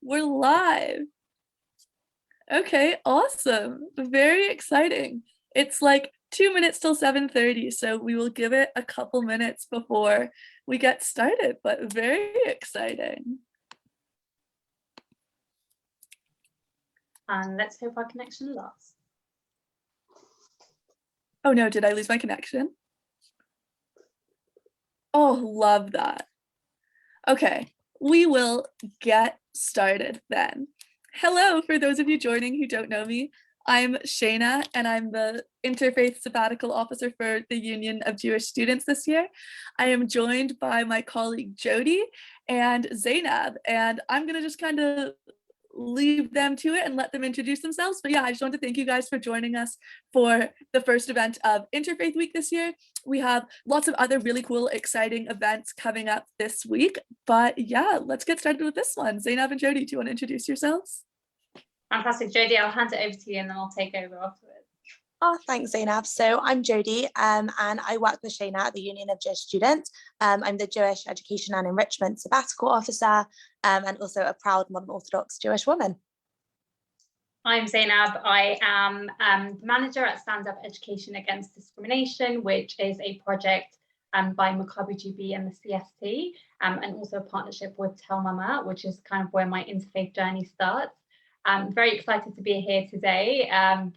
We're live. Okay, awesome. Very exciting. It's like 2 minutes till 7:30, so we will give it a couple minutes before we get started, but very exciting. And let's hope our connection lasts. Oh no, did I lose my connection? Oh, love that. Okay, we will get started then. Hello, for those of you joining who don't know me, I'm Shayna, and I'm the Interfaith Sabbatical Officer for the Union of Jewish Students this year. I am joined by my colleague Jodie and Zaynab, and I'm gonna just kind of leave them to it and let them introduce themselves. But yeah, I just want to thank you guys for joining us for the first event of Interfaith Week this year. We have lots of other really cool, exciting events coming up this week. But yeah, let's get started with this one. Zaynab and Jodie, do you want to introduce yourselves? Fantastic, Jodie. I'll hand it over to you and then I'll take over afterwards. Oh, thanks, Zaynab. So I'm Jodie, and I work with Shayna at the Union of Jewish Students. I'm the Jewish Education and Enrichment Sabbatical Officer, and also a proud modern Orthodox Jewish woman. I'm Zaynab. I am the manager at Stand Up Education Against Discrimination, which is a project by Maccabi GB and the CST, and also a partnership with Tell Mama, which is kind of where my interfaith journey starts. I'm very excited to be here today.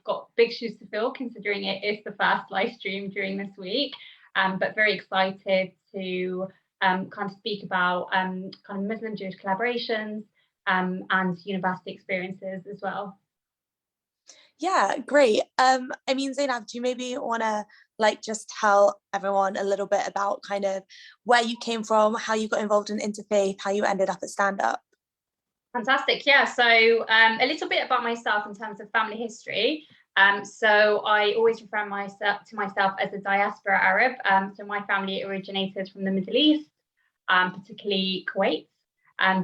Got big shoes to fill considering it is the first live stream during this week, but very excited to kind of speak about kind of Muslim-Jewish collaborations and university experiences as well. Yeah, great. I mean, Zaynab, do you maybe want to just tell everyone a little bit about kind of where you came from, how you got involved in Interfaith, how you ended up at Stand Up? Fantastic. Yeah, so a little bit about myself in terms of family history. So I always refer to myself as a diaspora Arab. So my family originated from the Middle East, particularly Kuwait.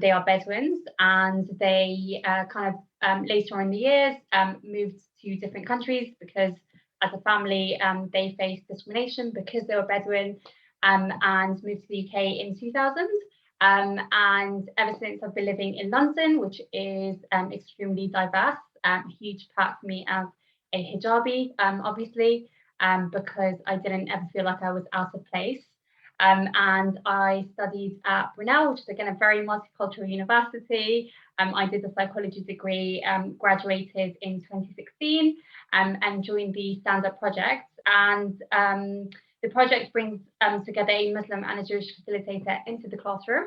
They are Bedouins, and they kind of later in the years moved to different countries because as a family they faced discrimination because they were Bedouin, and moved to the UK in 2000. And ever since I've been living in London, which is extremely diverse, a huge part for me as a hijabi, obviously, because I didn't ever feel like I was out of place. And I studied at Brunel, which is again a very multicultural university. I did a psychology degree, graduated in 2016, and joined the Stand Up project. And the project brings together a Muslim and a Jewish facilitator into the classroom,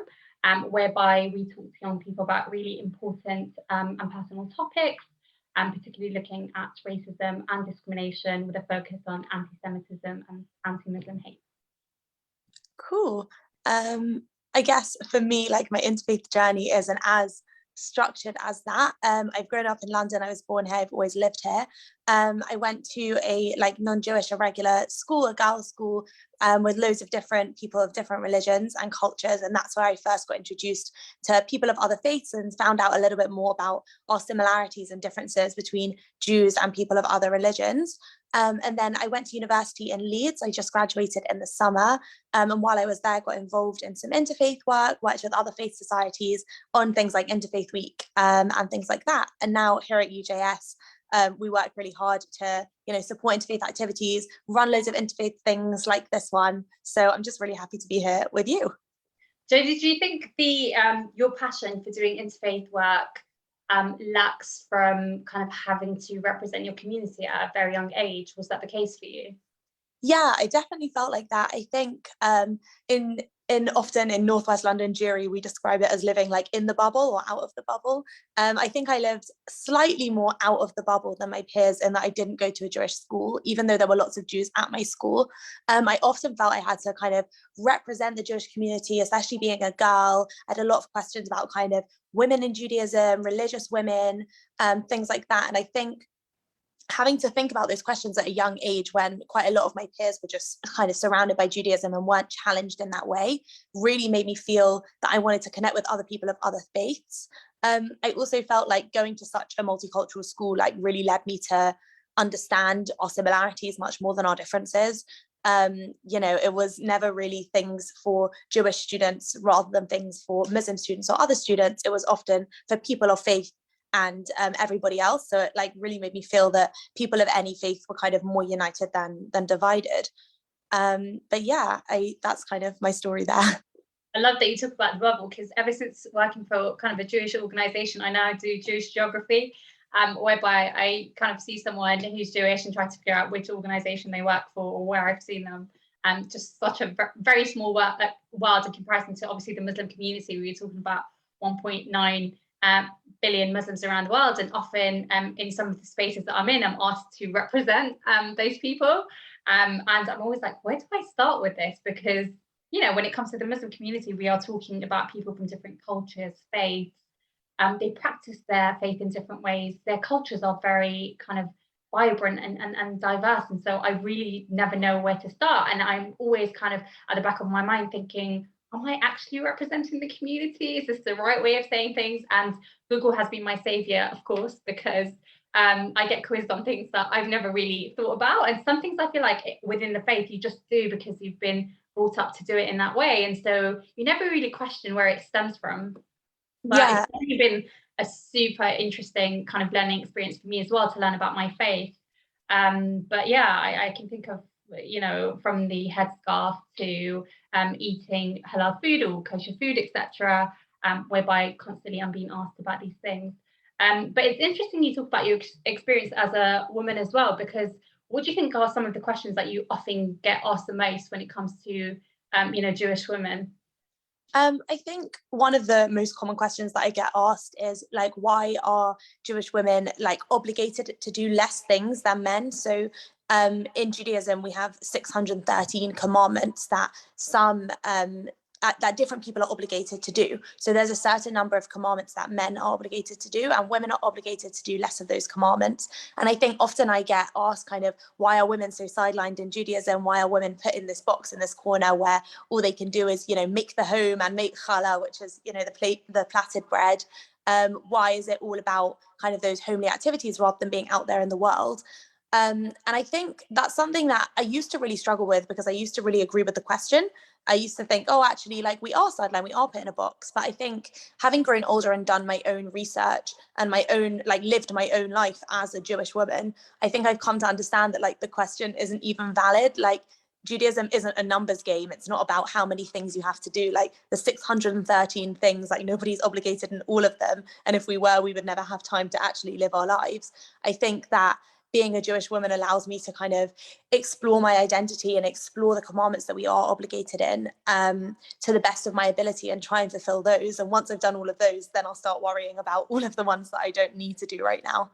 whereby we talk to young people about really important and personal topics, and particularly looking at racism and discrimination with a focus on anti-Semitism and anti-Muslim hate. Cool. I guess for me, like my interfaith journey isn't as structured as that. I've grown up in London. I was born here. I've always lived here. I went to a non-Jewish irregular school, a girls' school, with loads of different people of different religions and cultures, and that's where I first got introduced to people of other faiths and found out a little bit more about our similarities and differences between Jews and people of other religions. And then I went to university in Leeds. I just graduated in the summer, and while I was there, I got involved in some interfaith work, worked with other faith societies on things like Interfaith Week and things like that. And now here at UJS, we work really hard to, support interfaith activities, run loads of interfaith things like this one. So I'm just really happy to be here with you. Jodie, do you think your passion for doing interfaith work lacks from kind of having to represent your community at a very young age? Was that the case for you? Yeah, I definitely felt like that. I think often in Northwest London Jewry, we describe it as living like in the bubble or out of the bubble. I think I lived slightly more out of the bubble than my peers in that I didn't go to a Jewish school, even though there were lots of Jews at my school. I often felt I had to kind of represent the Jewish community, especially being a girl. I had a lot of questions about kind of women in Judaism, religious women, things like that. And I think having to think about those questions at a young age when quite a lot of my peers were just kind of surrounded by Judaism and weren't challenged in that way really made me feel that I wanted to connect with other people of other faiths. I also felt like going to such a multicultural school really led me to understand our similarities much more than our differences. You know, it was never really things for Jewish students rather than things for Muslim students or other students. It was often for people of faith and everybody else. So it like really made me feel that people of any faith were kind of more united than divided. But yeah, that's kind of my story there. I love that you talk about the bubble, because ever since working for kind of a Jewish organization, I now do Jewish geography, whereby I kind of see someone who's Jewish and try to figure out which organization they work for or where I've seen them. And just such a very small world in comparison to obviously the Muslim community. We were talking about 1.9 billion Muslims around the world, and often in some of the spaces that I'm in, I'm asked to represent those people. And I'm always like, where do I start with this? Because you know, when it comes to the Muslim community, we are talking about people from different cultures, faiths. They practice their faith in different ways. Their cultures are very kind of vibrant and diverse. And so I really never know where to start. And I'm always kind of at the back of my mind thinking, am I actually representing the community? Is this the right way of saying things? And Google has been my savior, of course, because I get quizzed on things that I've never really thought about. And some things I feel like within the faith, you just do because you've been brought up to do it in that way, and so you never really question where it stems from. But Yeah. it's definitely been a super interesting kind of learning experience for me as well to learn about my faith. But yeah, I can think of, you know, from the headscarf to eating halal food or kosher food, etc., whereby constantly I'm being asked about these things. But it's interesting you talk about your experience as a woman as well, because what do you think are some of the questions that you often get asked the most when it comes to, you know, Jewish women? I think one of the most common questions that I get asked is like, why are Jewish women like obligated to do less things than men? So in Judaism, we have 613 commandments that that different people are obligated to do. So there's a certain number of commandments that men are obligated to do, and women are obligated to do less of those commandments. And I think often I get asked kind of, why are women so sidelined in Judaism? Why are women put in this box, in this corner where all they can do is, you know, make the home and make challah, which is, you know, the platted bread. Why is it all about kind of those homely activities rather than being out there in the world? And I think that's something that I used to really struggle with, because I used to really agree with the question. I used to think, oh, actually, like we are sidelined, we are put in a box. But I think having grown older and done my own research and my own, like lived my own life as a Jewish woman, I think I've come to understand that like the question isn't even valid. Like Judaism isn't a numbers game. It's not about how many things you have to do. Like the 613 things, like nobody's obligated in all of them. And if we were, we would never have time to actually live our lives. I think that being a Jewish woman allows me to kind of explore my identity and explore the commandments that we are obligated in, to the best of my ability, and try and fulfill those. And once I've done all of those, then I'll start worrying about all of the ones that I don't need to do right now.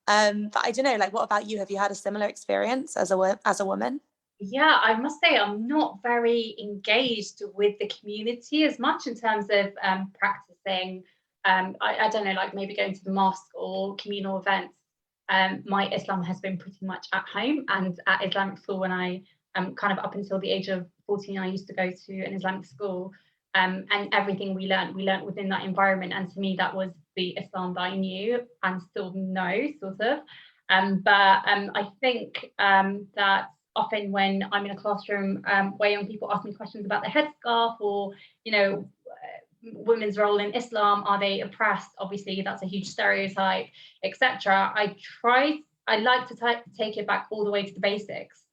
But I don't know, like, what about you? Have you had a similar experience as a woman? Yeah, I must say I'm not very engaged with the community as much in terms of practicing. I don't know, like maybe going to the mosque or communal events. My Islam has been pretty much at home and at Islamic school. When I kind of up until the age of 14, I used to go to an Islamic school, and everything we learned within that environment. And to me, that was the Islam that I knew and still know, sort of. But I think that often when I'm in a classroom where young people ask me questions about their headscarf or, you know, women's role in Islam, are they oppressed? Obviously, that's a huge stereotype, etc. I like to take it back all the way to the basics.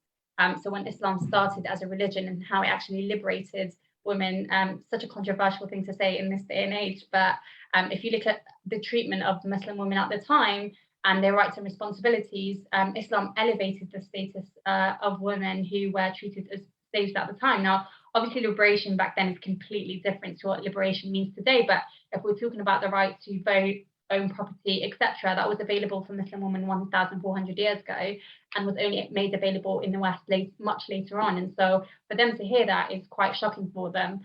So when Islam started as a religion and how it actually liberated women, such a controversial thing to say in this day and age, but if you look at the treatment of Muslim women at the time and their rights and responsibilities, Islam elevated the status of women who were treated as slaves at the time. Now, obviously, liberation back then is completely different to what liberation means today. But if we're talking about the right to vote, own property, etc., that was available for Muslim women 1,400 years ago and was only made available in the West much later on. And so for them to hear that is quite shocking for them.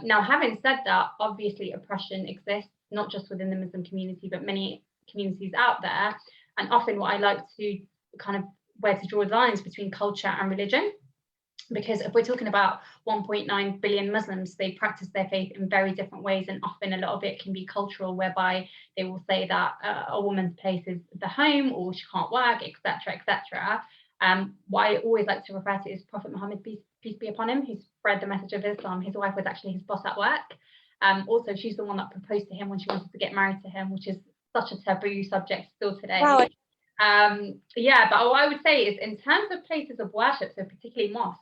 Now, having said that, obviously oppression exists, not just within the Muslim community, but many communities out there. And often what I like to kind of where to draw lines between culture and religion. Because if we're talking about 1.9 billion Muslims, they practice their faith in very different ways, and often a lot of it can be cultural, whereby they will say that a woman's place is the home, or she can't work, etc., etc. What I always like to refer to is Prophet Muhammad, peace be upon him, who spread the message of Islam. His wife was actually his boss at work. Also, she's the one that proposed to him when she wanted to get married to him, which is such a taboo subject still today. Wow. Yeah, but what I would say is, in terms of places of worship, so particularly mosques,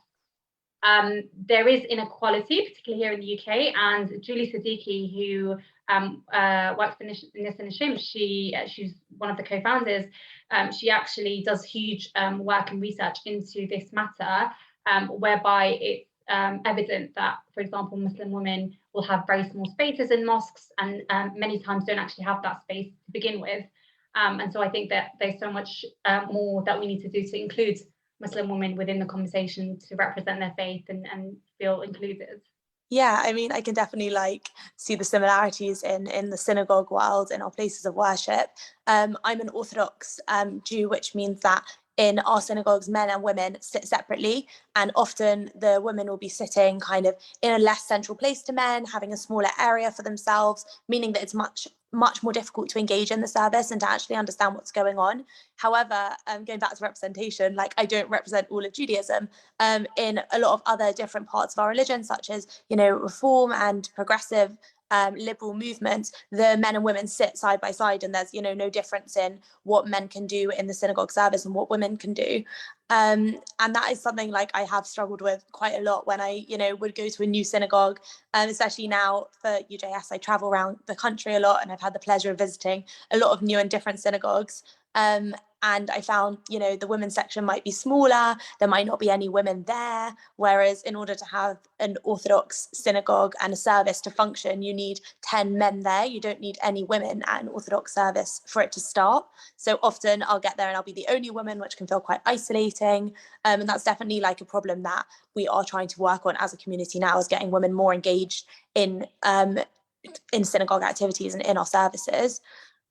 there is inequality, particularly here in the UK. And Julie Siddiqui, who works for Nishim, she's one of the co-founders. She actually does huge work and research into this matter, whereby it's evident that, for example, Muslim women will have very small spaces in mosques, and many times don't actually have that space to begin with. And so I think that there's so much more that we need to do to include Muslim women within the conversation, to represent their faith and feel included. Yeah, I mean, I can definitely see the similarities in the synagogue world, in our places of worship. I'm an Orthodox Jew, which means that in our synagogues, men and women sit separately, and often the women will be sitting kind of in a less central place to men, having a smaller area for themselves, meaning that it's much more difficult to engage in the service and to actually understand what's going on. However, going back to representation, I don't represent all of Judaism. In a lot of other different parts of our religion, such as, Reform and progressive liberal movements, the men and women sit side by side, and there's no difference in what men can do in the synagogue service and what women can do. And that is something I have struggled with quite a lot when I would go to a new synagogue, especially now for UJS. I travel around the country a lot, and I've had the pleasure of visiting a lot of new and different synagogues. And I found, the women's section might be smaller, there might not be any women there, whereas in order to have an Orthodox synagogue and a service to function, you need 10 men there. You don't need any women at an Orthodox service for it to start. So often I'll get there and I'll be the only woman, which can feel quite isolating. And that's definitely a problem that we are trying to work on as a community now, is getting women more engaged in synagogue activities and in our services.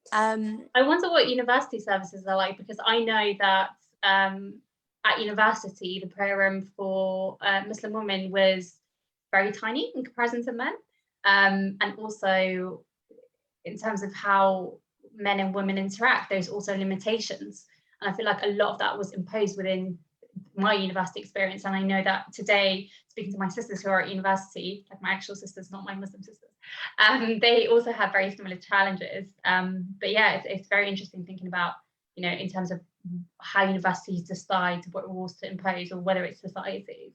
I wonder what university services are like, because I know that at university, the prayer room for Muslim women was very tiny in comparison to men. And also, in terms of how men and women interact, there's also limitations. And I feel like a lot of that was imposed within my university experience. And I know that today, speaking to my sisters who are at university, like my actual sisters, not my Muslim sisters, they also have very similar challenges. But yeah, it's very interesting thinking about, in terms of how universities decide what rules to impose, or whether it's society.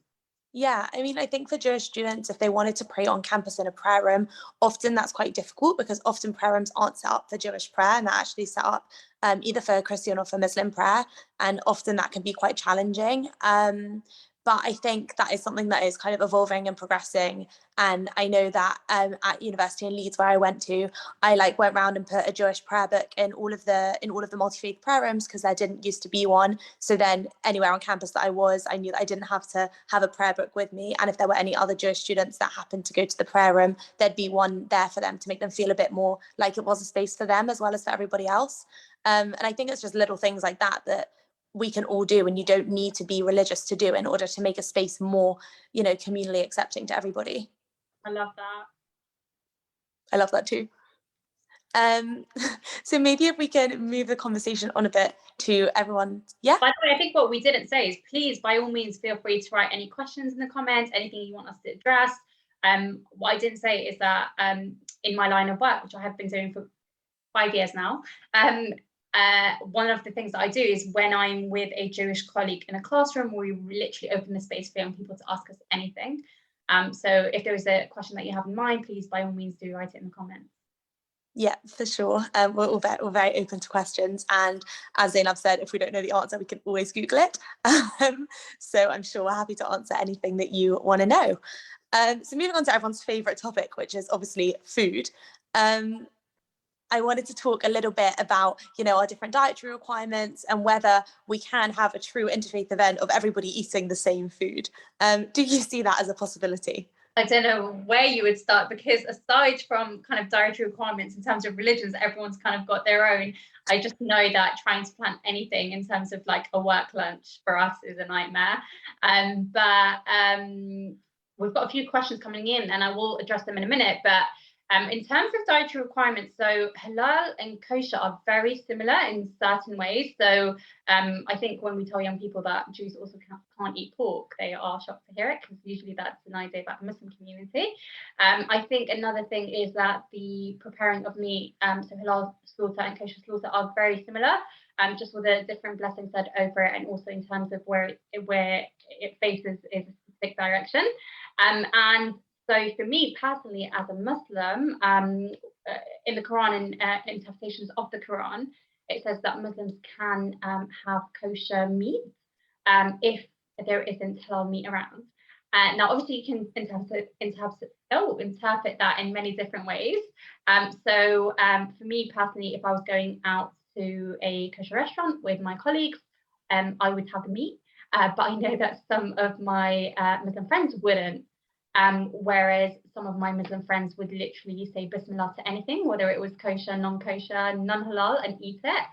Yeah, I mean, I think for Jewish students, if they wanted to pray on campus in a prayer room, often that's quite difficult, because often prayer rooms aren't set up for Jewish prayer, and they're actually set up either for Christian or for Muslim prayer, and often that can be quite challenging. But I think that is something that is kind of evolving and progressing. And I know that at university in Leeds, where I went to, I went around and put a Jewish prayer book in all of the multi-faith prayer rooms, because there didn't used to be one. So then anywhere on campus that I was, I knew that I didn't have to have a prayer book with me. And if there were any other Jewish students that happened to go to the prayer room, there'd be one there for them, to make them feel a bit more like it was a space for them as well as for everybody else. And I think it's just little things like that we can all do, and you don't need to be religious to do, in order to make a space more, communally accepting to everybody. I love that. I love that too. So maybe if we can move the conversation on a bit to everyone. Yeah. By the way, I think what we didn't say is, please, by all means, feel free to write any questions in the comments, anything you want us to address. What I didn't say is that in my line of work, which I have been doing for 5 years now, one of the things that I do is, when I'm with a Jewish colleague in a classroom, we literally open the space for young people to ask us anything. So if there is a question that you have in mind, please, by all means, do write it in the comments. Yeah, for sure. We're very open to questions, and as Zaynab said, if we don't know the answer, we can always Google it. So I'm sure we're happy to answer anything that you want to know. So moving on to everyone's favourite topic, which is obviously food. I wanted to talk a little bit about, our different dietary requirements, and whether we can have a true interfaith event of everybody eating the same food. Do you see that as a possibility? I don't know where you would start, because aside from kind of dietary requirements in terms of religions, everyone's kind of got their own. I just know that trying to plan anything in terms of a work lunch for us is a nightmare. But we've got a few questions coming in, and I will address them in a minute. But In terms of dietary requirements, so halal and kosher are very similar in certain ways. So I think when we tell young people that Jews also can't eat pork, they are shocked to hear it, because usually that's an idea about the Muslim community. I think another thing is that the preparing of meat, so halal slaughter and kosher slaughter are very similar, just with a different blessing said over it, and also in terms of where it faces is a specific direction. And so for me personally, as a Muslim, in the Quran and interpretations of the Quran, it says that Muslims can have kosher meat if there isn't halal meat around. Now, obviously, you can interpret that in many different ways. So for me personally, if I was going out to a kosher restaurant with my colleagues, I would have the meat. But I know that some of my Muslim friends wouldn't. Whereas some of my Muslim friends would literally say Bismillah to anything, whether it was kosher, non-kosher, non-halal, and eat it.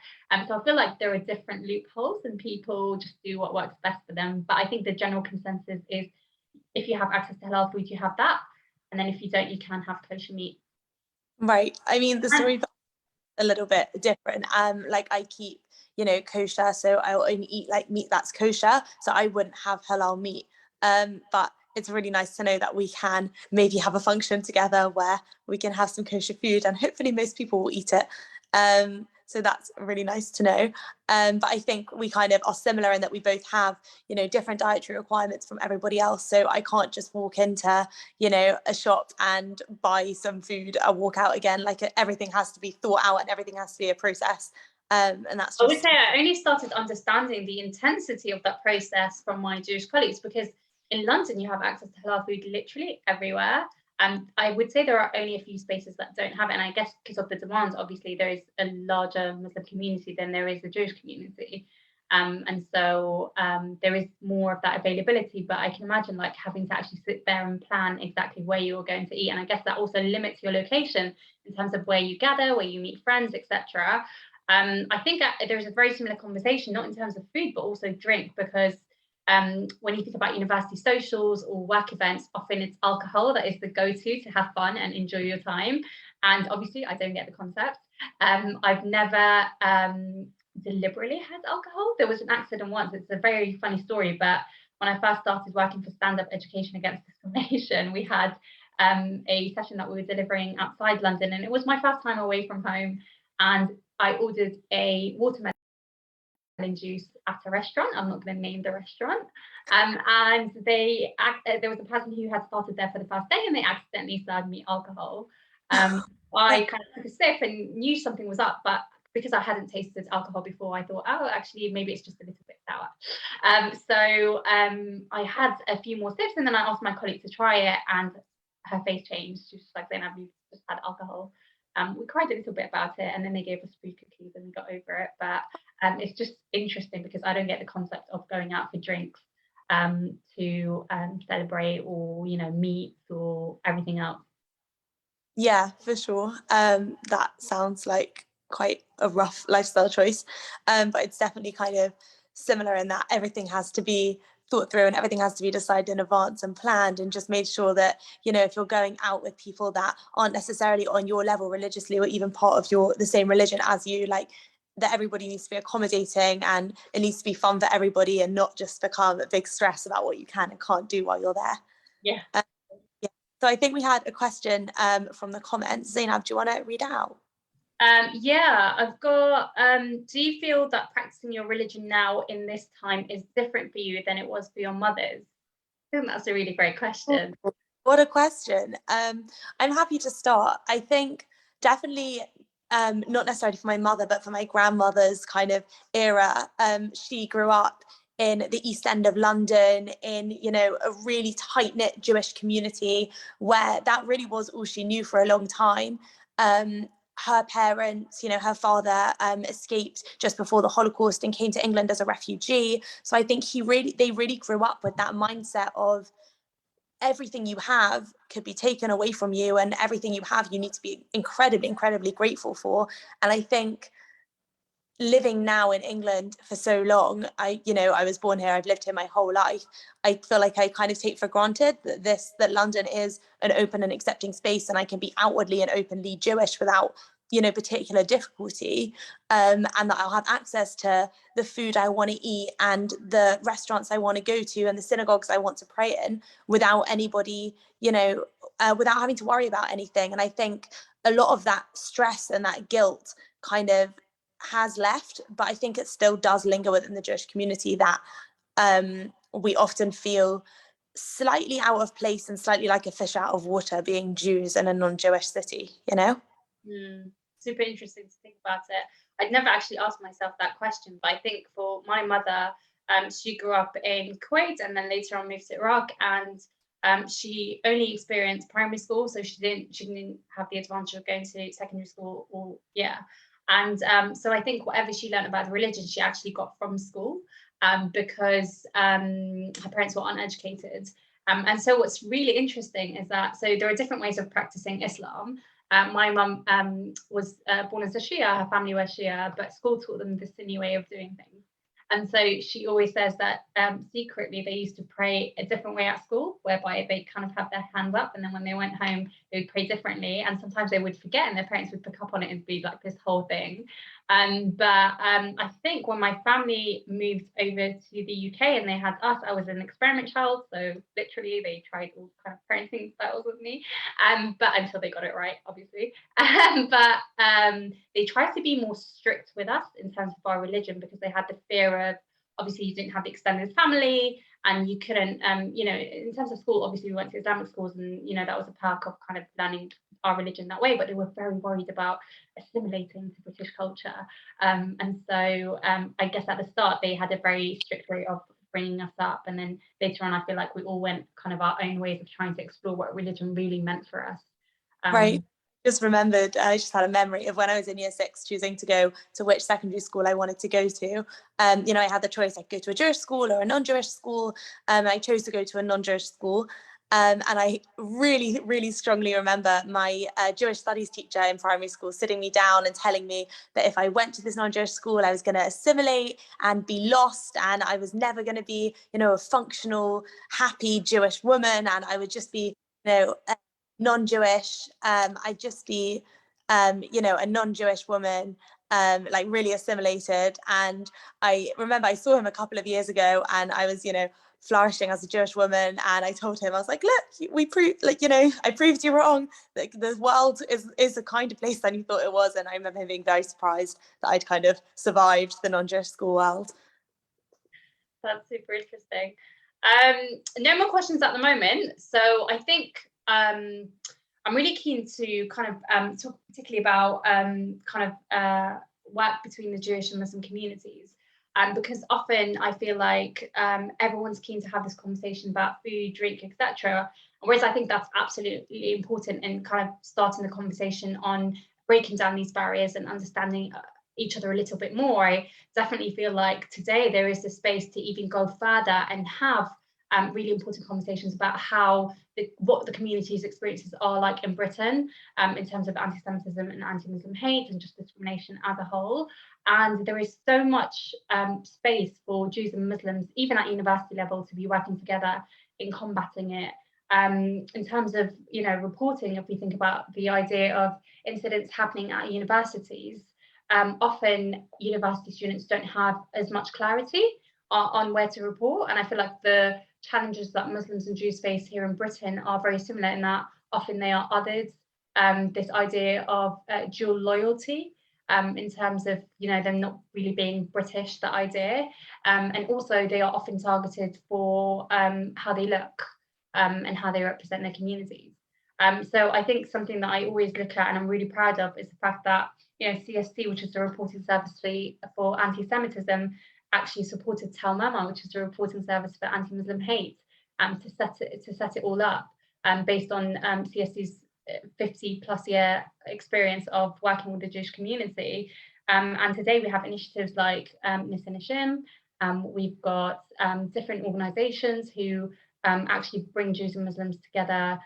So I feel like there are different loopholes and people just do what works best for them. But I think the general consensus is if you have access to halal food, you have that. And then if you don't, you can have kosher meat. Right. I mean, the story a little bit different. Like I keep, kosher, so I'll only eat like meat that's kosher. So I wouldn't have halal meat. But it's really nice to know that we can maybe have a function together where we can have some kosher food, and hopefully most people will eat it. So that's really nice to know. But I think we kind of are similar in that we both have, different dietary requirements from everybody else. So I can't just walk into, a shop and buy some food and walk out again. Like everything has to be thought out and everything has to be a process. And that's just... I would say I only started understanding the intensity of that process from my Jewish colleagues, because in London, you have access to halal food literally everywhere. And I would say there are only a few spaces that don't have it. And I guess because of the demand, obviously, there is a larger Muslim community than there is a Jewish community. And so there is more of that availability. But I can imagine like having to actually sit there and plan exactly where you're going to eat. And I guess that also limits your location in terms of where you gather, where you meet friends, etc. I think there's a very similar conversation, not in terms of food, but also drink, because when you think about university socials or work events, often it's alcohol that is the go-to to have fun and enjoy your time. And obviously, I don't get the concept. I've never deliberately had alcohol. There was an accident once. It's a very funny story, but when I first started working for Stand Up Education Against Discrimination, we had a session that we were delivering outside London, and it was my first time away from home. And I ordered a watermelon juice at a restaurant. I'm not going to name the restaurant. And there was a person who had started there for the first day, and they accidentally served me alcohol. I kind of took a sip and knew something was up, but because I hadn't tasted alcohol before, I thought, oh, actually, maybe it's just a little bit sour. So I had a few more sips, and then I asked my colleague to try it, and her face changed. She was just like, Zaynab, you've just had alcohol. We cried a little bit about it, and then they gave us free cookies and we got over it. But it's just interesting because I don't get the concept of going out for drinks to celebrate or, meet or everything else. Yeah, for sure. That sounds like quite a rough lifestyle choice. But it's definitely kind of similar in that everything has to be thought through and everything has to be decided in advance and planned, and just made sure that, if you're going out with people that aren't necessarily on your level religiously or even part of the same religion as you, like that everybody needs to be accommodating and it needs to be fun for everybody and not just become a big stress about what you can and can't do while you're there. Yeah. Yeah. So I think we had a question from the comments. Zaynab, do you want to read out? Yeah, I've got, do you feel that practicing your religion now in this time is different for you than it was for your mothers? I think that's a really great question. What a question. I'm happy to start. I think definitely not necessarily for my mother, but for my grandmother's kind of era. She grew up in the East End of London in, a really tight-knit Jewish community where that really was all she knew for a long time. Her parents, her father escaped just before the Holocaust and came to England as a refugee. So I think they really grew up with that mindset of everything you have could be taken away from you, and everything you have, you need to be incredibly, incredibly grateful for. And I think living now in England for so long, I was born here, I've lived here my whole life. I feel like I kind of take for granted that London is an open and accepting space, and I can be outwardly and openly Jewish without, particular difficulty, and that I'll have access to the food I want to eat and the restaurants I want to go to and the synagogues I want to pray in without anybody, without having to worry about anything. And I think a lot of that stress and that guilt kind of has left, but I think it still does linger within the Jewish community, that we often feel slightly out of place and slightly like a fish out of water being Jews in a non-Jewish city, Super interesting to think about it. I'd never actually asked myself that question, but I think for my mother, she grew up in Kuwait and then later on moved to Iraq, and she only experienced primary school, so she didn't have the advantage of going to secondary school and so I think whatever she learned about the religion, she actually got from school, because her parents were uneducated. And so what's really interesting is that, so there are different ways of practicing Islam. My mum was born as a Shia, her family were Shia, but school taught them the Sunni way of doing things. And so she always says that secretly they used to pray a different way at school, whereby they kind of have their hands up, and then when they went home, they would pray differently. And sometimes they would forget, and their parents would pick up on it and be like this whole thing. But I think when my family moved over to the UK and they had us, I was an experiment child. So literally they tried all kind of parenting styles with me, but until they got it right, obviously. But they tried to be more strict with us in terms of our religion, because they had the fear of, obviously you didn't have the extended family and you couldn't, in terms of school, obviously we went to Islamic schools, and, that was a perk of kind of learning our religion that way, but they were very worried about assimilating to British culture. And so I guess at the start they had a very strict way of bringing us up, and then later on I feel like we all went kind of our own ways of trying to explore what religion really meant for us. Right. Just remembered, I just had a memory of when I was in year 6 choosing to go to which secondary school I wanted to go to. I had the choice, I could go to a Jewish school or a non-Jewish school. I chose to go to a non-Jewish school. And I really, really strongly remember my Jewish studies teacher in primary school sitting me down and telling me that if I went to this non-Jewish school, I was going to assimilate and be lost, and I was never going to be, a functional, happy Jewish woman, and I would just be, non-Jewish. I'd just be, a non-Jewish woman, like really assimilated. And I remember I saw him a couple of years ago, and I was, flourishing as a Jewish woman, and I told him, I was like, look, we proved, I proved you wrong. Like, the world is a kinder place than you thought it was. And I remember him being very surprised that I'd kind of survived the non-Jewish school world. That's super interesting. No more questions at the moment, so I think I'm really keen to kind of talk particularly about work between the Jewish and Muslim communities. Because often I feel like everyone's keen to have this conversation about food, drink, etc. Whereas I think that's absolutely important in kind of starting the conversation on breaking down these barriers and understanding each other a little bit more. I definitely feel like today there is the space to even go further and have really important conversations about what the community's experiences are like in Britain, in terms of anti-Semitism and anti-Muslim hate and just discrimination as a whole. And there is so much space for Jews and Muslims, even at university level, to be working together in combating it. In terms of, reporting, if we think about the idea of incidents happening at universities, often university students don't have as much clarity on where to report. And I feel like the challenges that Muslims and Jews face here in Britain are very similar in that often they are othered. This idea of dual loyalty, in terms of, them not really being British, the idea. And also they are often targeted for how they look and how they represent their communities. So I think something that I always look at and I'm really proud of is the fact that, CSC, which is the reporting service for anti-Semitism, actually supported Tel Mama, which is the reporting service for anti-Muslim hate, to set it all up, based on CSC's 50+ year experience of working with the Jewish community. And today we have initiatives like Nisanishim. We've got different organizations who actually bring Jews and Muslims together,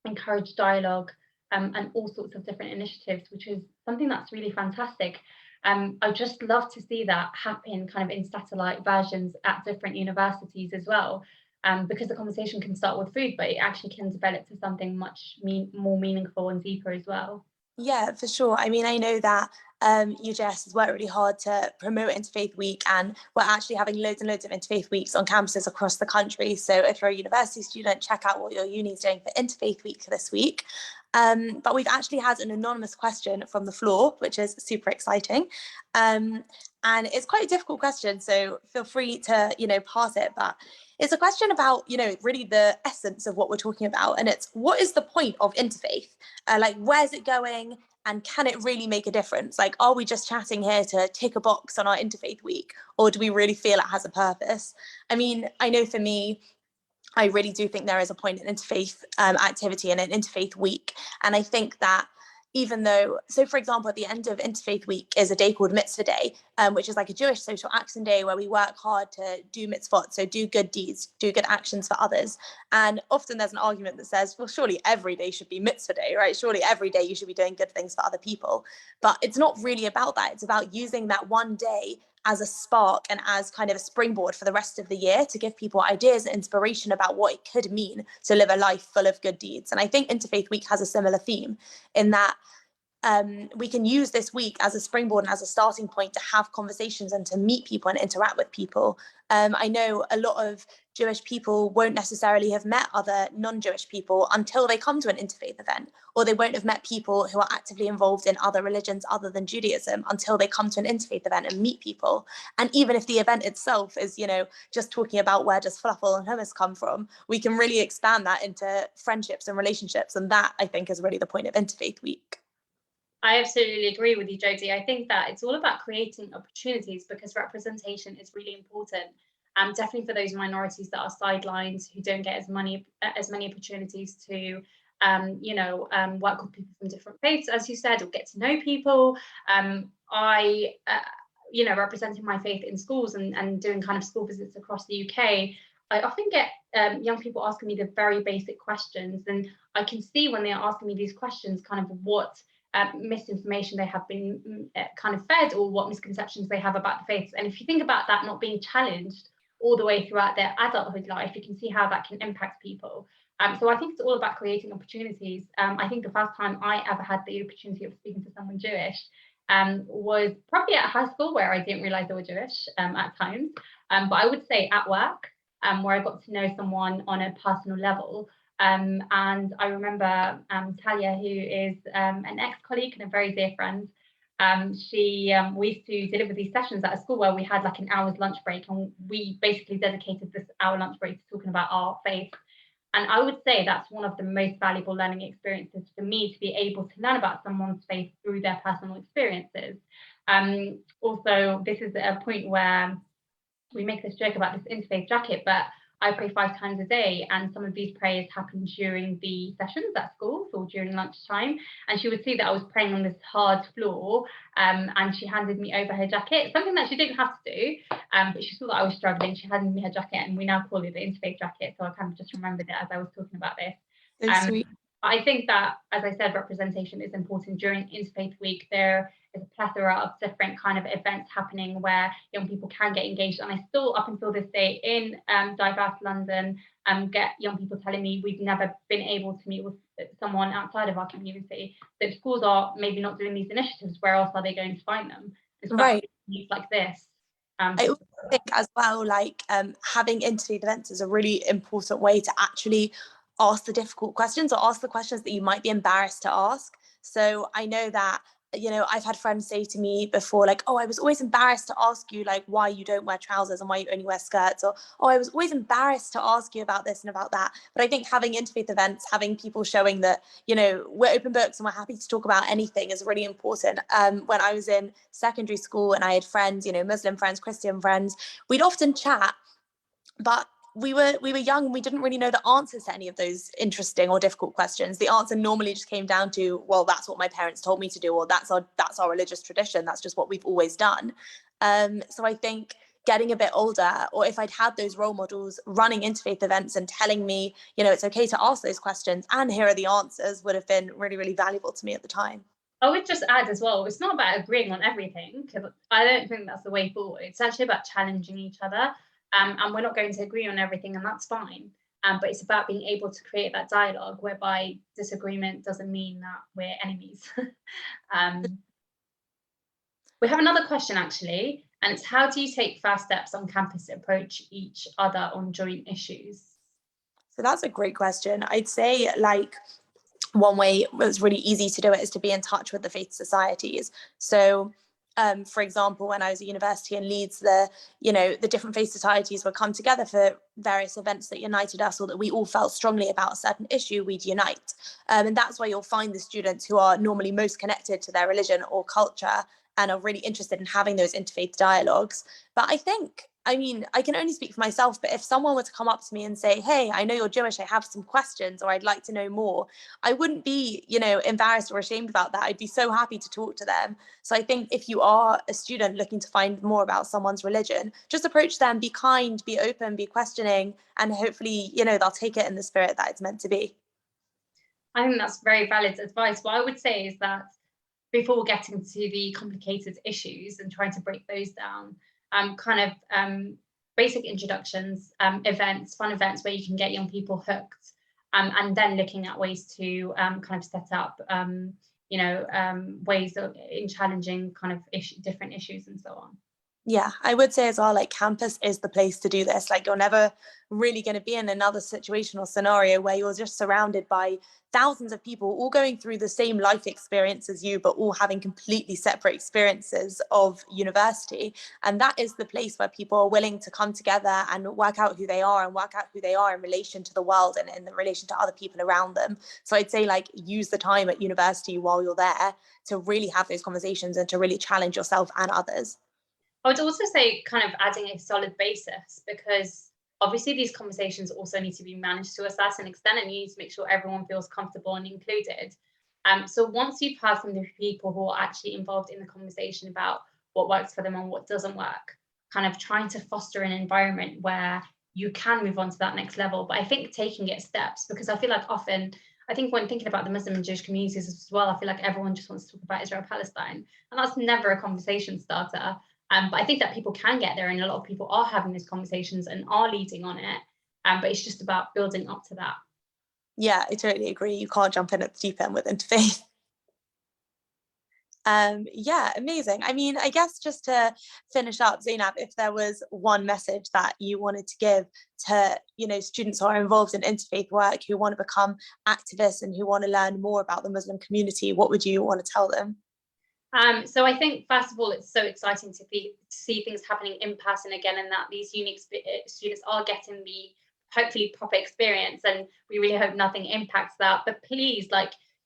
encourage dialogue, and all sorts of different initiatives, which is something that's really fantastic. I just love to see that happen kind of in satellite versions at different universities as well, because the conversation can start with food, but it actually can develop to something much more meaningful and deeper as well. Yeah, for sure. I mean, I know that UJS has worked really hard to promote Interfaith Week, and we're actually having loads and loads of Interfaith Weeks on campuses across the country. So if you're a university student, check out what your uni is doing for Interfaith Week this week. But we've actually had an anonymous question from the floor, which is super exciting. And it's quite a difficult question, so feel free to, pass it. But it's a question about, really the essence of what we're talking about. And it's, what is the point of interfaith? Where's it going? And can it really make a difference? Like, are we just chatting here to tick a box on our Interfaith Week? Or do we really feel it has a purpose? I mean, I know for me, I really do think there is a point in interfaith activity and an Interfaith Week. And I think that even though, so for example, at the end of Interfaith Week is a day called Mitzvah Day, which is like a Jewish social action day where we work hard to do mitzvot, so do good deeds, do good actions for others. And often there's an argument that says, well, surely every day should be Mitzvah Day, right? Surely every day you should be doing good things for other people. But it's not really about that. It's about using that one day as a spark and as kind of a springboard for the rest of the year to give people ideas and inspiration about what it could mean to live a life full of good deeds. And I think Interfaith Week has a similar theme in that we can use this week as a springboard and as a starting point to have conversations and to meet people and interact with people. I know a lot of Jewish people won't necessarily have met other non-Jewish people until they come to an interfaith event, or they won't have met people who are actively involved in other religions other than Judaism until they come to an interfaith event and meet people. And even if the event itself is, just talking about where does falafel and hummus come from, we can really expand that into friendships and relationships. And that, I think, is really the point of Interfaith Week. I absolutely agree with you, Jodie. I think that it's all about creating opportunities because representation is really important. Definitely for those minorities that are sidelined, who don't get as many opportunities to, work with people from different faiths, as you said, or get to know people. Representing my faith in schools and doing kind of school visits across the UK, I often get young people asking me the very basic questions, and I can see when they are asking me these questions kind of what misinformation they have been kind of fed, or what misconceptions they have about the faiths. And if you think about that not being challenged all the way throughout their adulthood life, you can see how that can impact people. So I think it's all about creating opportunities. I think the first time I ever had the opportunity of speaking to someone Jewish was probably at high school, where I didn't realize they were Jewish at times. But I would say at work, where I got to know someone on a personal level. And I remember Talia, who is an ex-colleague and a very dear friend. We used to deliver these sessions at a school where we had like an hour's lunch break, and we basically dedicated this hour lunch break to talking about our faith. And I would say that's one of the most valuable learning experiences for me, to be able to learn about someone's faith through their personal experiences. Also, this is a point where we make this joke about this interfaith jacket, but I pray 5 times a day, and some of these prayers happen during the sessions at schools or during lunchtime. And she would see that I was praying on this hard floor, and she handed me over her jacket, something that she didn't have to do, but she saw that I was struggling. She handed me her jacket, and we now call it the Interfaith jacket. So I kind of just remembered it as I was talking about this. So sweet. I think that, as I said, representation is important. During Interfaith Week, there is a plethora of different kind of events happening where young people can get engaged. And I still, up until this day, in diverse London, get young people telling me we've never been able to meet with someone outside of our community. So if schools are maybe not doing these initiatives, where else are they going to find them? It's right. Meets like this. I also think as well, having interfaith events is a really important way to actually ask the difficult questions, or ask the questions that you might be embarrassed to ask. So I know that, I've had friends say to me before, like, oh, I was always embarrassed to ask you, like, why you don't wear trousers and why you only wear skirts, or, oh, I was always embarrassed to ask you about this and about that. But I think having interfaith events, having people showing that, we're open books and we're happy to talk about anything is really important. When I was in secondary school and I had friends, Muslim friends, Christian friends, we'd often chat, but we were young and we didn't really know the answers to any of those interesting or difficult questions. The answer normally just came down to, well, that's what my parents told me to do, or that's our religious tradition. That's just what we've always done. So I think getting a bit older, or if I'd had those role models running interfaith events and telling me, it's okay to ask those questions and here are the answers, would have been really, really valuable to me at the time. I would just add as well, it's not about agreeing on everything, because I don't think that's the way forward. It's actually about challenging each other, and we're not going to agree on everything, and that's fine. But it's about being able to create that dialogue whereby disagreement doesn't mean that we're enemies. We have another question actually, and it's how do you take first steps on campus to approach each other on joint issues? So that's a great question. I'd say one way it was really easy to do it is to be in touch with the faith societies. So for example, when I was at university in Leeds, the different faith societies would come together for various events that united us, or that we all felt strongly about a certain issue, we'd unite. And that's why you'll find the students who are normally most connected to their religion or culture and are really interested in having those interfaith dialogues. But I can only speak for myself, but if someone were to come up to me and say, hey, I know you're Jewish, I have some questions, or I'd like to know more, I wouldn't be, embarrassed or ashamed about that. I'd be so happy to talk to them. So I think if you are a student looking to find more about someone's religion, just approach them, be kind, be open, be questioning, and hopefully, they'll take it in the spirit that it's meant to be. I think that's very valid advice. What I would say is that before getting to the complicated issues and trying to break those down, basic introductions, events, fun events where you can get young people hooked, and then looking at ways to set up, ways of in challenging different issues and so on. Yeah, I would say as well, campus is the place to do this. You're never really going to be in another situation or scenario where you're just surrounded by thousands of people all going through the same life experience as you, but all having completely separate experiences of university. And that is the place where people are willing to come together and work out who they are, and work out who they are in relation to the world and in relation to other people around them. So I'd say use the time at university while you're there to really have those conversations and to really challenge yourself and others. I would also say adding a solid basis, because obviously these conversations also need to be managed to a certain extent, and you need to make sure everyone feels comfortable and included. So once you've heard from the people who are actually involved in the conversation about what works for them and what doesn't work, trying to foster an environment where you can move on to that next level. But I think taking it steps, because I feel often, I think when thinking about the Muslim and Jewish communities as well, I feel everyone just wants to talk about Israel-Palestine, and that's never a conversation starter. But I think that people can get there, and a lot of people are having these conversations and are leading on it. But it's just about building up to that. Yeah, I totally agree. You can't jump in at the deep end with Interfaith. Yeah, amazing. I guess just to finish up, Zaynab, if there was one message that you wanted to give to, students who are involved in interfaith work, who want to become activists and who want to learn more about the Muslim community, what would you want to tell them? So I think, first of all, it's so exciting to see things happening in person again, and that these unique students are getting the hopefully proper experience, and we really hope nothing impacts that. But please,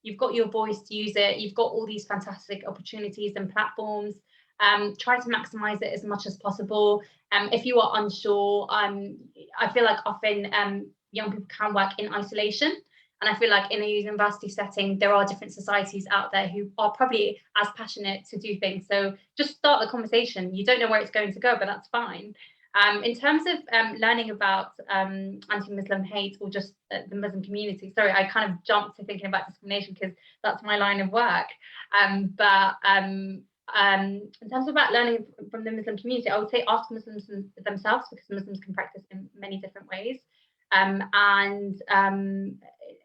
you've got your voice to use it. You've got all these fantastic opportunities and platforms. Try to maximize it as much as possible. If you are unsure, I feel often young people can work in isolation. And I feel in a university setting, there are different societies out there who are probably as passionate to do things. So just start the conversation. You don't know where it's going to go, but that's fine. In terms of learning about anti-Muslim hate, or just the Muslim community, sorry, I jumped to thinking about discrimination because that's my line of work. In terms of about learning from the Muslim community, I would say ask Muslims themselves, because Muslims can practice in many different ways.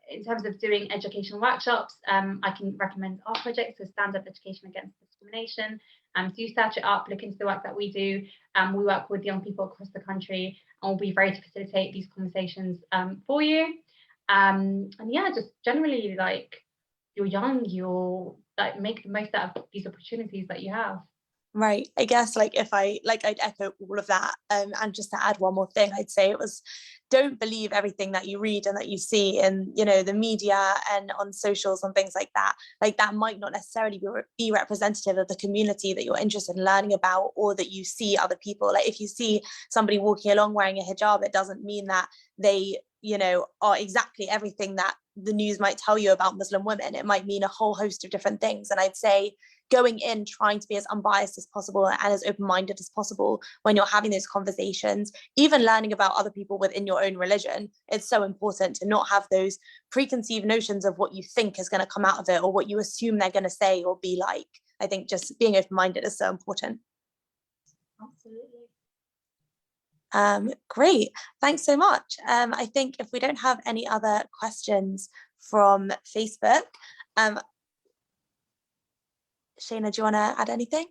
In terms of doing educational workshops, I can recommend our project, so Stand Up Education Against Discrimination. Do search it up, look into the work that we do. We work with young people across the country, and we'll be ready to facilitate these conversations for you. And yeah, just generally, you're young, you're make the most out of these opportunities that you have. Right. I guess if I'd echo all of that. And just to add one more thing, I'd say don't believe everything that you read and that you see in, the media and on socials and things like that. That might not necessarily be representative of the community that you're interested in learning about, or that you see other people. If you see somebody walking along wearing a hijab, it doesn't mean that they, are exactly everything that the news might tell you about Muslim women. It might mean a whole host of different things. And I'd say going in, trying to be as unbiased as possible and as open-minded as possible when you're having those conversations, even learning about other people within your own religion. It's so important to not have those preconceived notions of what you think is going to come out of it or what you assume they're going to say or be like. I think just being open-minded is so important. Absolutely. Great, thanks so much. I think if we don't have any other questions from Facebook, Shayna, do you want to add anything?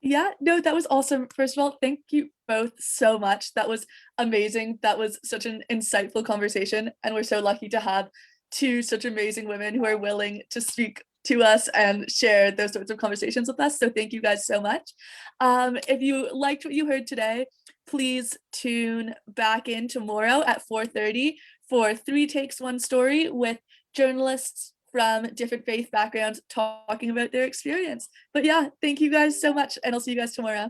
Yeah, no, that was awesome. First of all, thank you both so much. That was amazing. That was such an insightful conversation, and we're so lucky to have two such amazing women who are willing to speak to us and share those sorts of conversations with us. So thank you guys so much. If you liked what you heard today, please tune back in tomorrow at 4:30 for 3 Takes, 1 Story with journalists from different faith backgrounds talking about their experience. But yeah, thank you guys so much, and I'll see you guys tomorrow.